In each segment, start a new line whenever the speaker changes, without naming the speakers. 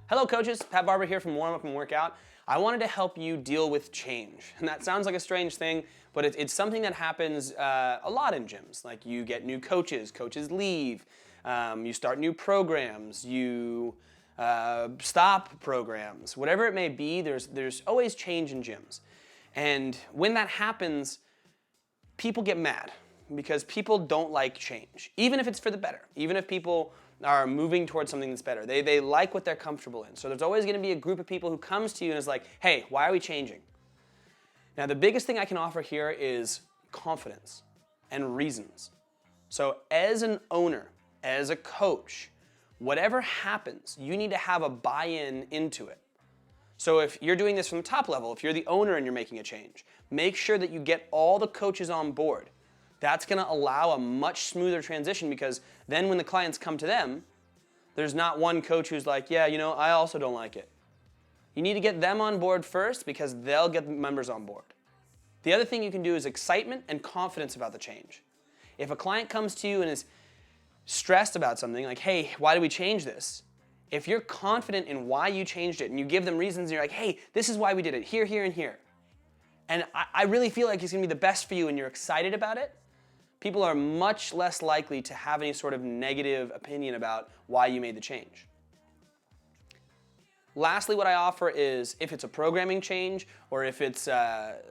Hello coaches, Pat Barber here from Warm Up and Workout. I wanted to help you deal with change. And that sounds like a strange thing, but it's something that happens a lot in gyms. Like you get new coaches, coaches leave, you start new programs, you stop programs. Whatever it may be, there's always change in gyms. And when that happens, people get mad because people don't like change, even if it's for the better, even if people are moving towards something that's better. They like what they're comfortable in. So there's always going to be a group of people who comes to you and is like, hey, why are we changing? Now the biggest thing I can offer here is confidence and reasons. So as an owner, as a coach, whatever happens, you need to have a buy-in into it. So if you're doing this from the top level, if you're the owner and you're making a change, make sure that you get all the coaches on board. That's going to allow a much smoother transition, because then when the clients come to them, there's not one coach who's like, yeah, I also don't like it. You need to get them on board first, because they'll get the members on board. The other thing you can do is excitement and confidence about the change. If a client comes to you and is stressed about something, like, hey, why did we change this? If you're confident in why you changed it and you give them reasons and you're like, hey, this is why we did it, here, here, and here. And I really feel like it's going to be the best for you and you're excited about it, people are much less likely to have any sort of negative opinion about why you made the change. Lastly, what I offer is, if it's a programming change or if it's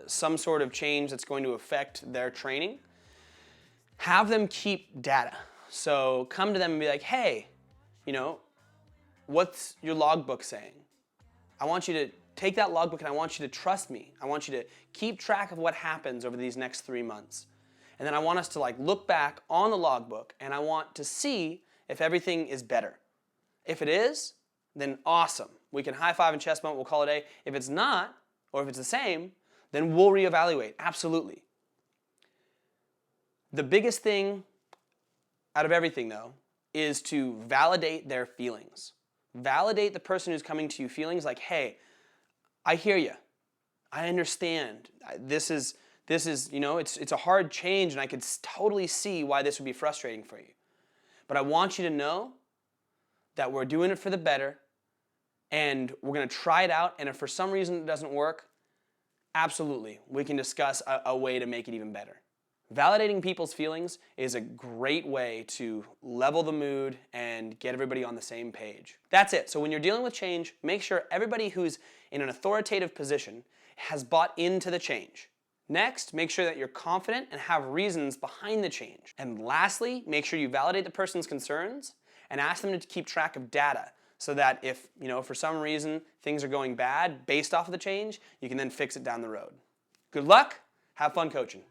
some sort of change that's going to affect their training, have them keep data. So come to them and be like, hey, what's your logbook saying? I want you to take that logbook and I want you to trust me. I want you to keep track of what happens over these next 3 months. And then I want us to look back on the logbook and I want to see if everything is better. If it is, then awesome. We can high five and chest bump, we'll call it a day. If it's not, or if it's the same, then we'll reevaluate, absolutely. The biggest thing out of everything though is to validate their feelings. Validate the person who's coming to you feelings like, hey, I hear you. I understand. This is it's a hard change and I could totally see why this would be frustrating for you. But I want you to know that we're doing it for the better and we're going to try it out, and if for some reason it doesn't work, absolutely, we can discuss a way to make it even better. Validating people's feelings is a great way to level the mood and get everybody on the same page. That's it. So when you're dealing with change, make sure everybody who's in an authoritative position has bought into the change. Next, make sure that you're confident and have reasons behind the change. And lastly, make sure you validate the person's concerns and ask them to keep track of data, so that if, for some reason things are going bad based off of the change, you can then fix it down the road. Good luck, have fun coaching.